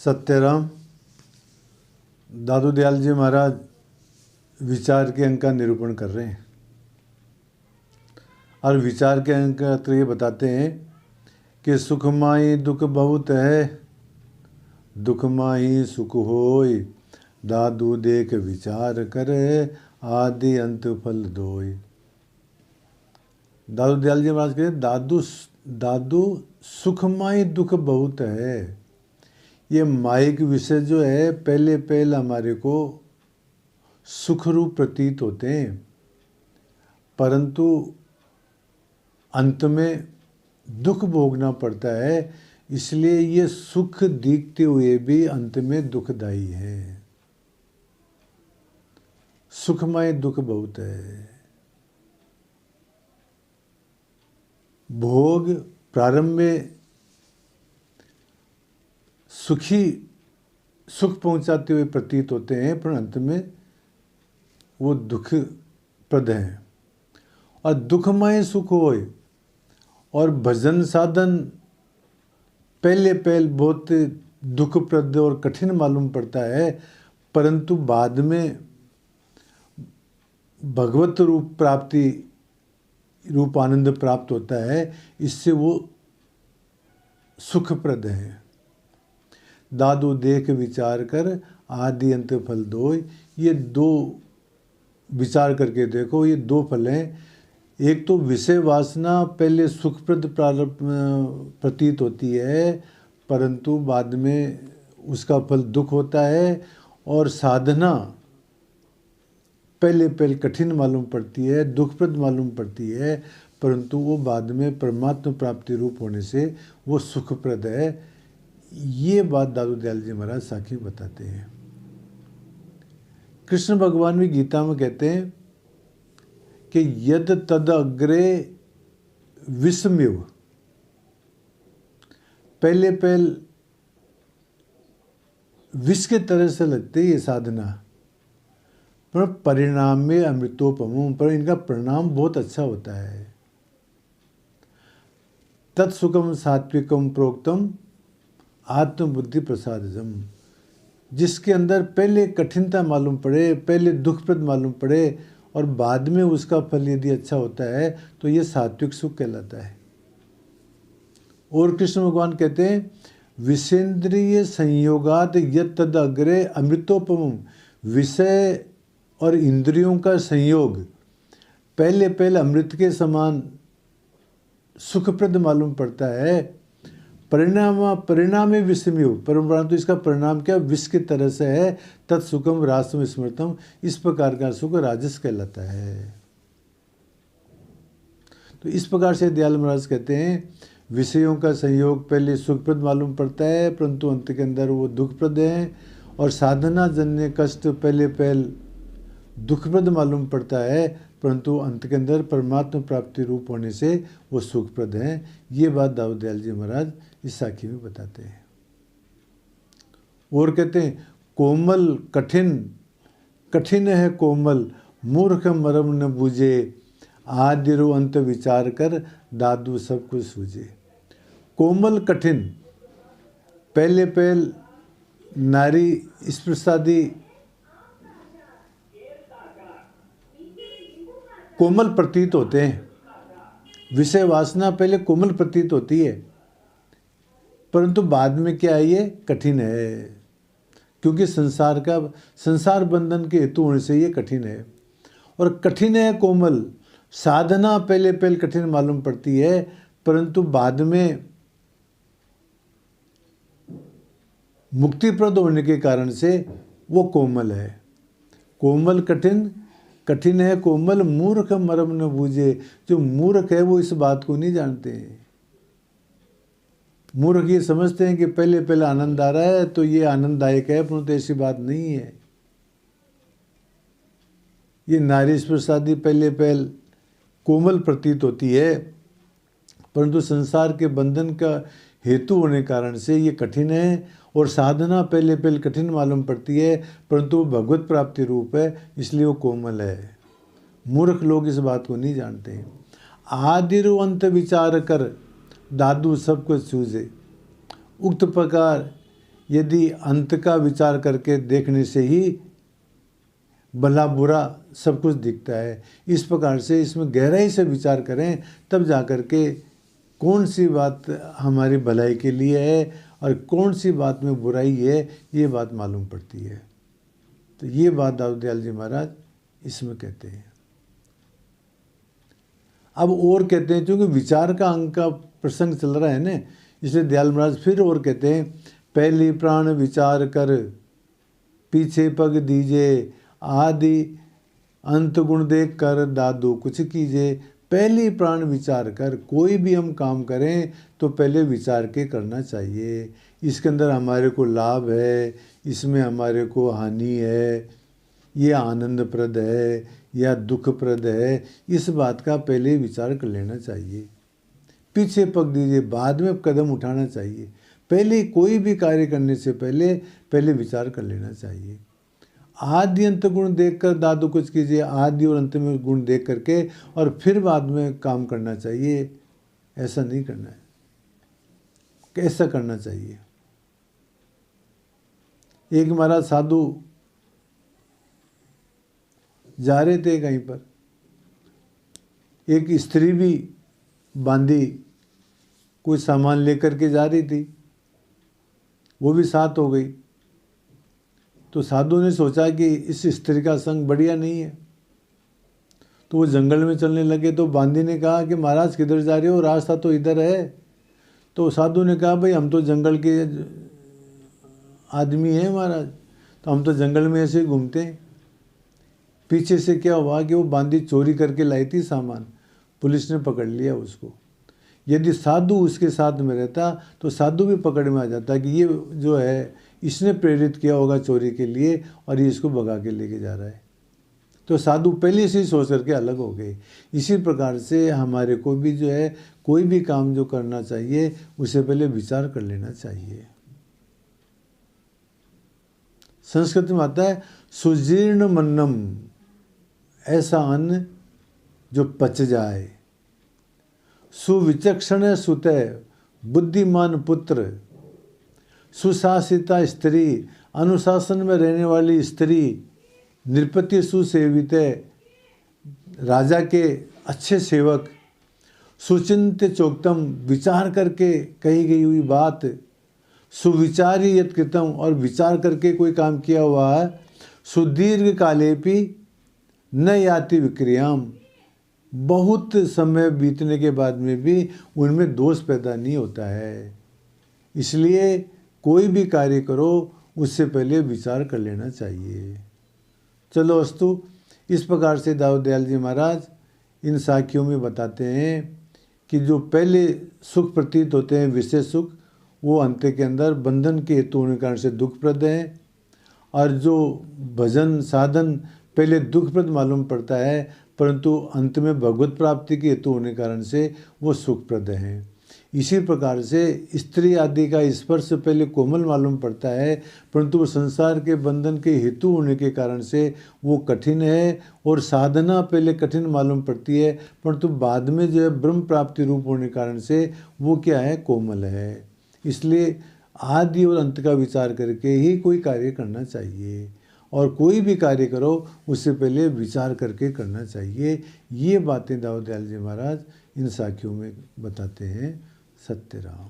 सत्यराम दादू दयाल जी महाराज विचार के अंक का निरूपण कर रहे हैं और विचार के अंक तो ये बताते हैं कि सुख माही दुख बहुत है, दुख माही सुख होय, दादू देख विचार करे, आदि अंत फल दोय। दादू दयाल जी महाराज कहते दादू सुख माही दुख बहुत है। ये माइक विषय जो है पहले हमारे को सुख रूप प्रतीत होते हैं, परंतु अंत में दुख भोगना पड़ता है। इसलिए ये सुख दिखते हुए भी अंत में दुखदायी है। सुखमय दुख बहुत है। भोग प्रारंभ में सुख पहुंचाते हुए प्रतीत होते हैं, पर अंत में वो दुखप्रद हैं। और दुखमय सुख होए और भजन साधन पहले बहुत दुखप्रद और कठिन मालूम पड़ता है, परंतु बाद में भगवत रूप प्राप्ति रूप आनंद प्राप्त होता है। इससे वो सुखप्रद है। दादू देख विचार कर, आदि अंत फल दोय। ये दो विचार करके देखो, ये दो फल हैं। एक तो विषय वासना पहले सुखप्रद प्रतीत होती है, परंतु बाद में उसका फल दुख होता है। और साधना पहले कठिन मालूम पड़ती है, दुखप्रद मालूम पड़ती है, परंतु वो बाद में परमात्मा प्राप्ति रूप होने से वो सुखप्रद है। ये बात दादू दयाल जी महाराज साखी बताते हैं। कृष्ण भगवान भी गीता में कहते हैं कि यद तद अग्रे विस्मयव। पहले विष के तरह से लगते ये साधना, पर परिणाम में अमृतोपम, पर इनका परिणाम बहुत अच्छा होता है। तत्सुखम सात्विकम प्रोक्तम आत्मबुद्धि प्रसादजम। जिसके अंदर पहले कठिनता मालूम पड़े, पहले दुखप्रद मालूम पड़े और बाद में उसका फल यदि अच्छा होता है तो ये सात्विक सुख कहलाता है। और कृष्ण भगवान कहते हैं विषेंद्रिय संयोगात यत् तद अग्रे अमृतोपम। विषय और इंद्रियों का संयोग पहले अमृत के समान सुखप्रद मालूम पड़ता है। परिणाम विषमय, परंतु इसका परिणाम क्या विष की तरह से है। तत्सुखम रासम स्मृतम। इस प्रकार का सुख राजस कहलाता है। तो इस प्रकार से दयाल महाराज कहते हैं विषयों का संयोग पहले सुखप्रद मालूम पड़ता है, परंतु अंत के अंदर वो दुखप्रद है। और साधना जन्य कष्ट पहले दुखप्रद मालूम पड़ता है, परंतु अंत के अंदर परमात्मा प्राप्ति रूप होने से वो सुखप्रद हैं। ये बात दादू दयाल जी महाराज इस साखी में बताते हैं। और कहते हैं कोमल कठिन है कोमल, मूर्ख मरम न बूझे, आदिरु अंत विचार कर, दादू सब कुछ सूझे। कोमल कठिन पहले नारी स्पर्शादि कोमल प्रतीत होते हैं। विषय वासना पहले कोमल प्रतीत होती है, परंतु बाद में क्या है, ये कठिन है। क्योंकि संसार बंधन के हेतु होने से ये कठिन है। और कठिन है कोमल, साधना पहले कठिन मालूम पड़ती है, परंतु बाद में मुक्तिप्रद होने के कारण से वो कोमल है। कोमल कठिन है कोमल, मूर्ख मरम न बूझे। जो मूर्ख है वो इस बात को नहीं जानते हैं। मूर्ख ये समझते हैं कि पहले आनंद आ रहा है तो ये आनंददायक है, परंतु ऐसी बात नहीं है। ये नारी स्पर्शादि पहले कोमल प्रतीत होती है, परंतु संसार के बंधन का हेतु होने कारण से ये कठिन है। और साधना पहले कठिन मालूम पड़ती है, परंतु वो भगवत प्राप्ति रूप है, इसलिए वो कोमल है। मूर्ख लोग इस बात को नहीं जानते। आदिरु अंत विचार कर, दादू सब कुछ सूझे। उक्त प्रकार यदि अंत का विचार करके देखने से ही भला बुरा सब कुछ दिखता है। इस प्रकार से इसमें गहराई से विचार करें, तब जा कर के कौन सी बात हमारी भलाई के लिए है और कौन सी बात में बुराई है, ये बात मालूम पड़ती है। तो ये बात दाऊद दयाल जी महाराज इसमें कहते हैं। अब और कहते हैं, क्योंकि विचार का अंग का प्रसंग चल रहा है ना, इसलिए दयाल महाराज फिर और कहते हैं, पहली प्राण विचार कर पीछे पग दीजे, आदि अंत गुण देख कर दादू कुछ कीजिए। पहली प्राण विचार कर, कोई भी हम काम करें तो पहले विचार के करना चाहिए। इसके अंदर हमारे को लाभ है, इसमें हमारे को हानि है, ये आनंदप्रद है या दुखप्रद है, इस बात का पहले विचार कर लेना चाहिए। पीछे पग दीजिए, बाद में कदम उठाना चाहिए। पहले कोई भी कार्य करने से पहले विचार कर लेना चाहिए। आदि अंत गुण देखकर दादू कुछ कीजिए, आदि और अंत में गुण देख करके और फिर बाद में काम करना चाहिए। ऐसा नहीं करना है, कैसा करना चाहिए। एक महाराज साधु जा रहे थे कहीं पर, एक स्त्री भी बांधी कोई सामान लेकर के जा रही थी, वो भी साथ हो गई। तो साधु ने सोचा कि इस स्त्री का संग बढ़िया नहीं है, तो वो जंगल में चलने लगे। तो बांदी ने कहा कि महाराज किधर जा रहे हो, रास्ता तो इधर है। तो साधु ने कहा, भाई हम तो जंगल के आदमी हैं महाराज, तो हम तो जंगल में ऐसे ही घूमते हैं। पीछे से क्या हुआ कि वो बांदी चोरी करके लाई थी सामान, पुलिस ने पकड़ लिया उसको। यदि साधु उसके साथ में रहता तो साधु भी पकड़ में आ जाता कि ये जो है इसने प्रेरित किया होगा चोरी के लिए और ये इसको भगा के लेके जा रहा है। तो साधु पहले से ही सोच करके अलग हो गए। इसी प्रकार से हमारे को भी जो है कोई भी काम जो करना चाहिए उसे पहले विचार कर लेना चाहिए। संस्कृत में आता है, सुजीर्ण मन्नम, ऐसा अन्न जो पच जाए। सुविचक्षण सुतः, बुद्धिमान पुत्र। सुशासिता स्त्री, अनुशासन में रहने वाली स्त्री। नृपति सुसेवित, राजा के अच्छे सेवक। सुचिंत चोक्तम, विचार करके कही गई हुई बात। सुविचारी यत् कृतम, और विचार करके कोई काम किया हुआ है। सुदीर्घ कालेपि न याति विक्रियाम, बहुत समय बीतने के बाद में भी उनमें दोष पैदा नहीं होता है। इसलिए कोई भी कार्य करो उससे पहले विचार कर लेना चाहिए। चलो अस्तु, इस प्रकार से दाऊद दयाल जी महाराज इन साखियों में बताते हैं कि जो पहले सुख प्रतीत होते हैं, विषय सुख, वो अंत के अंदर बंधन के हेतु होने के कारण से दुखप्रद हैं, और जो भजन साधन पहले दुखप्रद मालूम पड़ता है परंतु अंत में भगवत प्राप्ति के हेतु होने के कारण से वो सुखप्रद हैं। इसी प्रकार से स्त्री आदि का स्पर्श पहले कोमल मालूम पड़ता है परंतु वो संसार के बंधन के हेतु होने के कारण से वो कठिन है, और साधना पहले कठिन मालूम पड़ती है परंतु बाद में जो है ब्रह्म प्राप्ति रूप होने के कारण से वो क्या है, कोमल है। इसलिए आदि और अंत का विचार करके ही कोई कार्य करना चाहिए, और कोई भी कार्य करो उससे पहले विचार करके करना चाहिए। ये बातें दाऊद दयाल जी महाराज इन साखियों में बताते हैं। सत्यराम।